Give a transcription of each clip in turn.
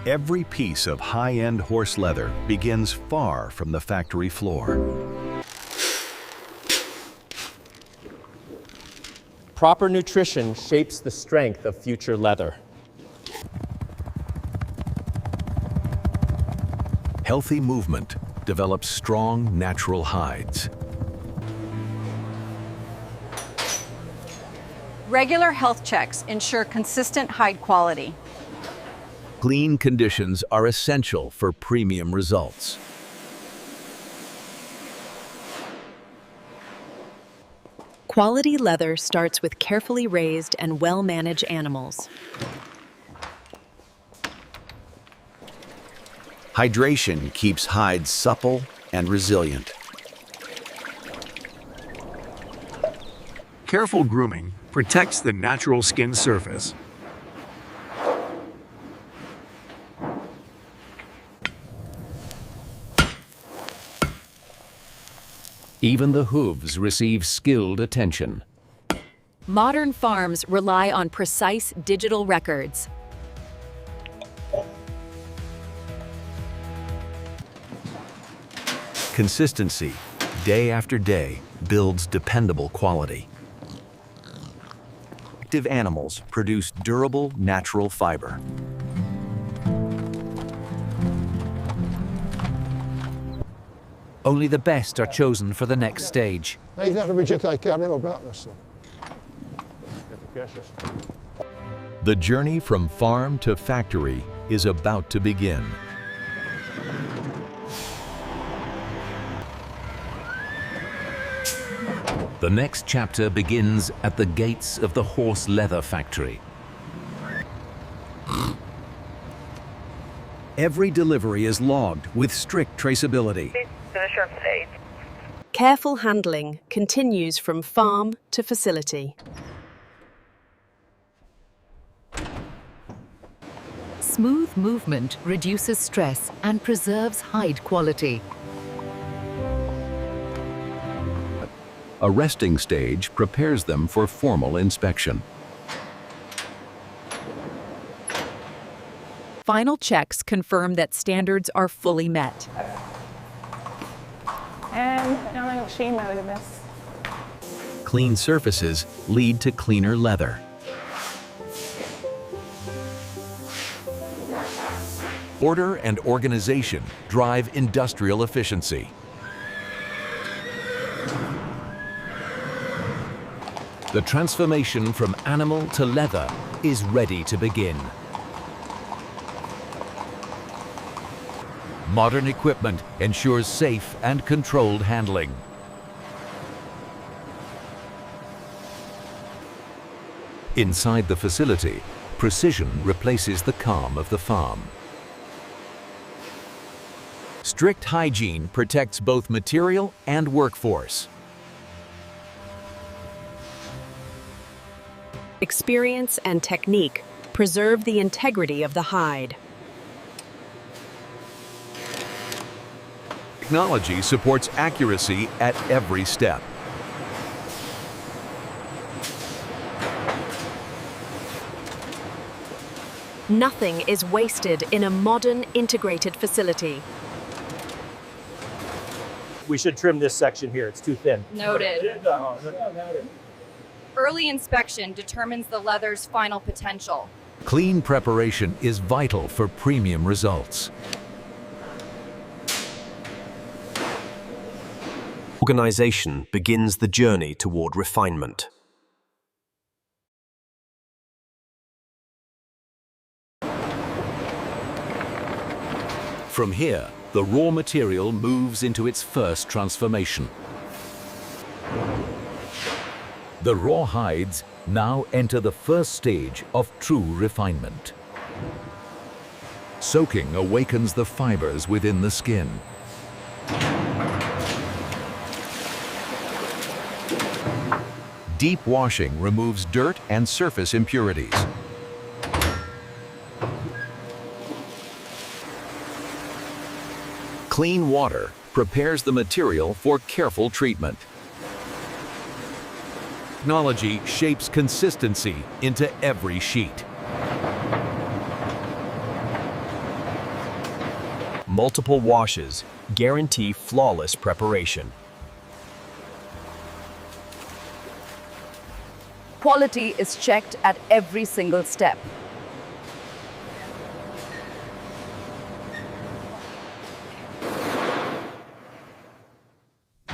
Every piece of high-end horse leather begins far from the factory floor. Proper nutrition shapes the strength of future leather. Healthy movement develops strong, natural hides. Regular health checks ensure consistent hide quality. Clean conditions are essential for premium results. Quality leather starts with carefully raised and well-managed animals. Hydration keeps hides supple and resilient. Careful grooming protects the natural skin surface. Even the hooves receive skilled attention. Modern farms rely on precise digital records. Consistency, day after day, builds dependable quality. Active animals produce durable, natural fiber. Only the best are chosen for the next stage. The journey from farm to factory is about to begin. The next chapter begins at the gates of the horse leather factory. Every delivery is logged with strict traceability. Careful handling continues from farm to facility. Smooth movement reduces stress and preserves hide quality. A resting stage prepares them for formal inspection. Final checks confirm that standards are fully met. Clean surfaces lead to cleaner leather. Order and organization drive industrial efficiency. The transformation from animal to leather is ready to begin. Modern equipment ensures safe and controlled handling. Inside the facility, precision replaces the calm of the farm. Strict hygiene protects both material and workforce. Experience and technique preserve the integrity of the hide. Technology supports accuracy at every step. Nothing is wasted in a modern, integrated facility. We should trim this section here, it's too thin. Noted. Early inspection determines the leather's final potential. Clean preparation is vital for premium results. Organization begins the journey toward refinement. From here, the raw material moves into its first transformation. The raw hides now enter the first stage of true refinement. Soaking awakens the fibers within the skin. Deep washing removes dirt and surface impurities. Clean water prepares the material for careful treatment. Technology shapes consistency into every sheet. multiple washes guarantee flawless preparation. Quality is checked at every single step.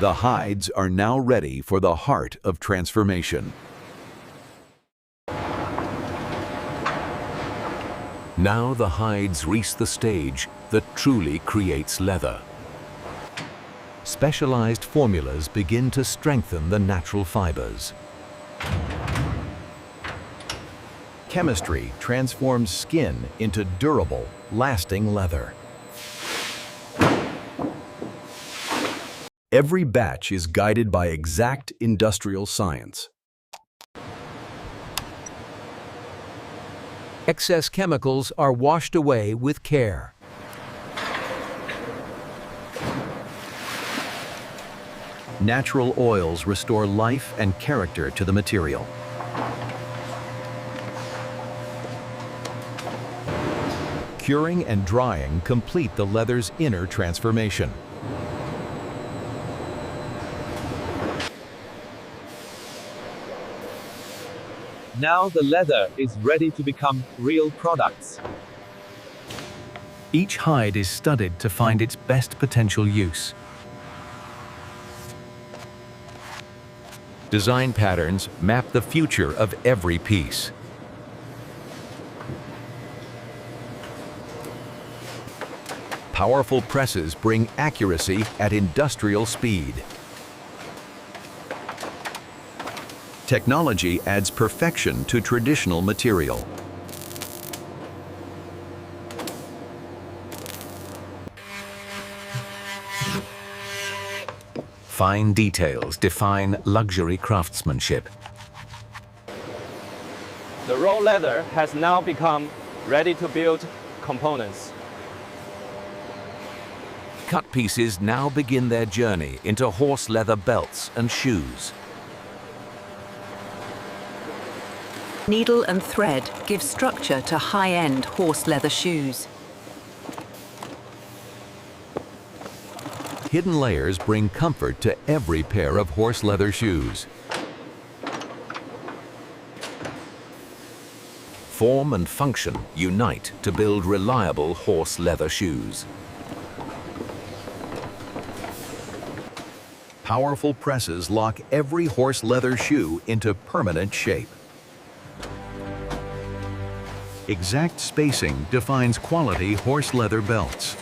The hides are now ready for the heart of transformation. Now the hides reach the stage that truly creates leather. Specialized formulas begin to strengthen the natural fibers. Chemistry transforms skin into durable, lasting leather. Every batch is guided by exact industrial science. Excess chemicals are washed away with care. Natural oils restore life and character to the material. Curing and drying complete the leather's inner transformation. Now the leather is ready to become real products. Each hide is studied to find its best potential use. Design patterns map the future of every piece. Powerful presses bring accuracy at industrial speed. Technology adds perfection to traditional material. Fine details define luxury craftsmanship. The raw leather has now become ready-to-build components. Cut pieces now begin their journey into horse leather belts and shoes. Needle and thread give structure to high-end horse leather shoes. Hidden layers bring comfort to every pair of horse leather shoes. Form and function unite to build reliable horse leather shoes. Powerful presses lock every horse leather shoe into permanent shape. Exact spacing defines quality horse leather belts.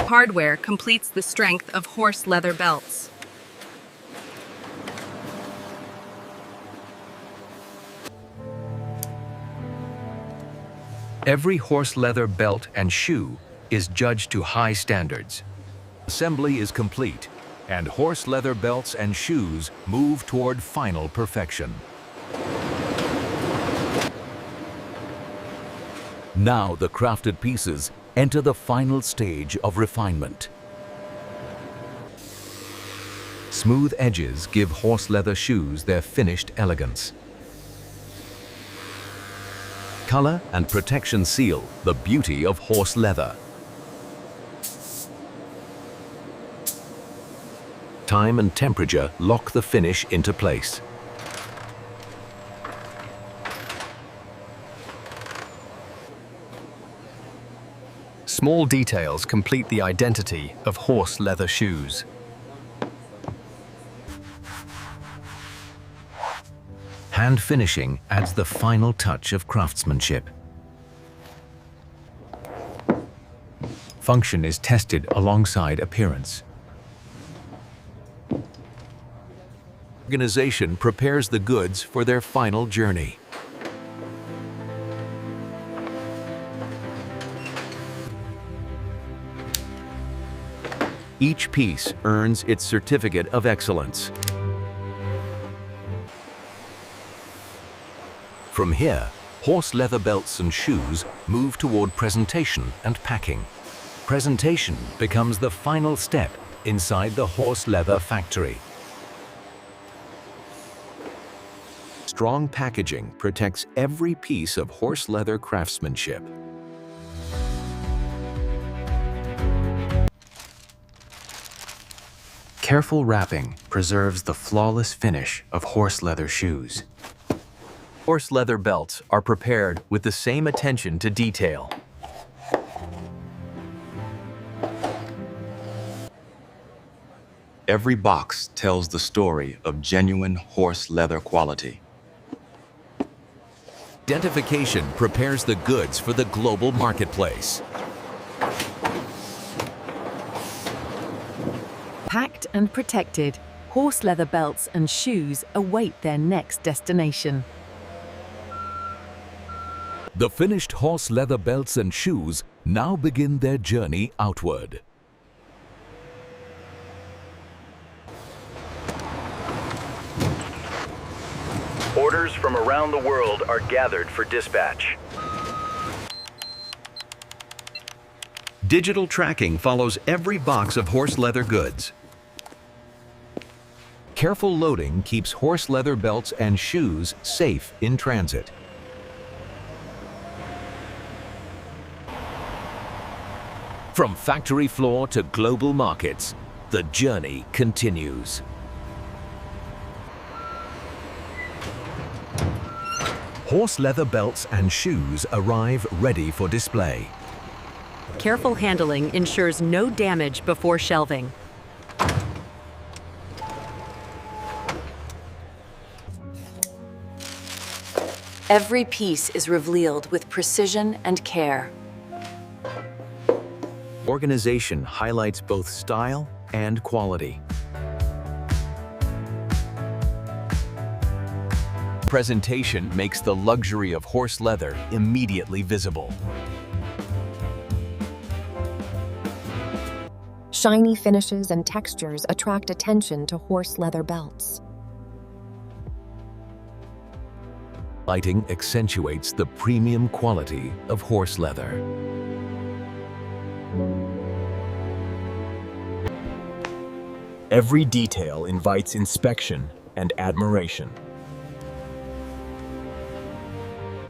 Hardware completes the strength of horse leather belts. Every horse leather belt and shoe is judged to high standards. Assembly is complete, and horse leather belts and shoes move toward final perfection. Now the crafted pieces enter the final stage of refinement. Smooth edges give horse leather shoes their finished elegance. Color and protection seal the beauty of horse leather. Time and temperature lock the finish into place. Small details complete the identity of horse leather shoes. Hand finishing adds the final touch of craftsmanship. Function is tested alongside appearance. Organization prepares the goods for their final journey. Each piece earns its certificate of excellence. From here, horse leather belts and shoes move toward presentation and packing. Presentation becomes the final step inside the horse leather factory. Strong packaging protects every piece of horse leather craftsmanship. Careful wrapping preserves the flawless finish of horse leather shoes. Horse leather belts are prepared with the same attention to detail. Every box tells the story of genuine horse leather quality. Identification prepares the goods for the global marketplace. Packed and protected, horse leather belts and shoes await their next destination. The finished horse leather belts and shoes now begin their journey outward. Orders from around the world are gathered for dispatch. Digital tracking follows every box of horse leather goods. Careful loading keeps horse leather belts and shoes safe in transit. From factory floor to global markets, the journey continues. Horse leather belts and shoes arrive ready for display. Careful handling ensures no damage before shelving. Every piece is revealed with precision and care. Organization highlights both style and quality. Presentation makes the luxury of horse leather immediately visible. Shiny finishes and textures attract attention to horse leather belts. Lighting accentuates the premium quality of horse leather. Every detail invites inspection and admiration.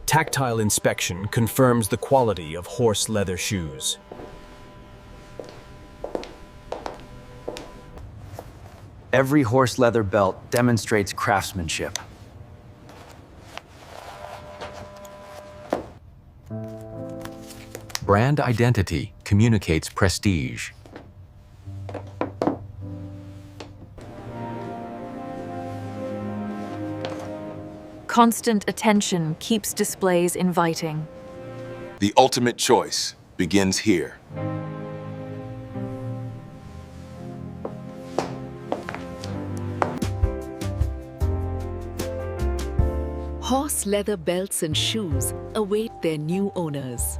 Tactile inspection confirms the quality of horse leather shoes. Every horse leather belt demonstrates craftsmanship. Brand identity communicates prestige. Constant attention keeps displays inviting. The ultimate choice begins here. Horse leather belts and shoes await their new owners.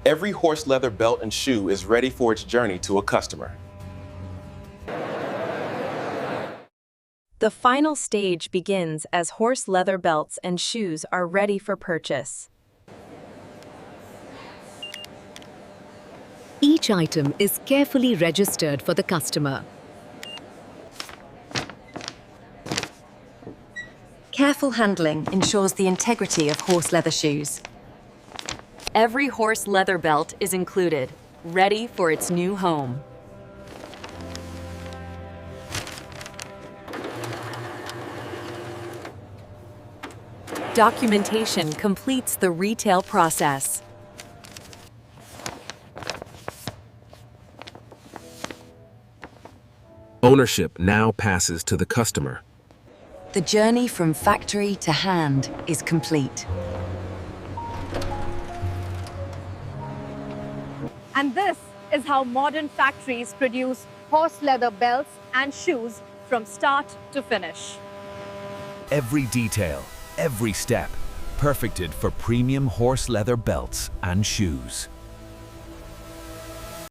Every horse leather belt and shoe is ready for its journey to a customer. The final stage begins as horse leather belts and shoes are ready for purchase. Each item is carefully registered for the customer. Careful handling ensures the integrity of horse leather shoes. Every horse leather belt is included, ready for its new home. Documentation completes the retail process. Ownership now passes to the customer. The journey from factory to hand is complete. And this is how modern factories produce horse leather belts and shoes from start to finish. Every detail, every step, perfected for premium horse leather belts and shoes.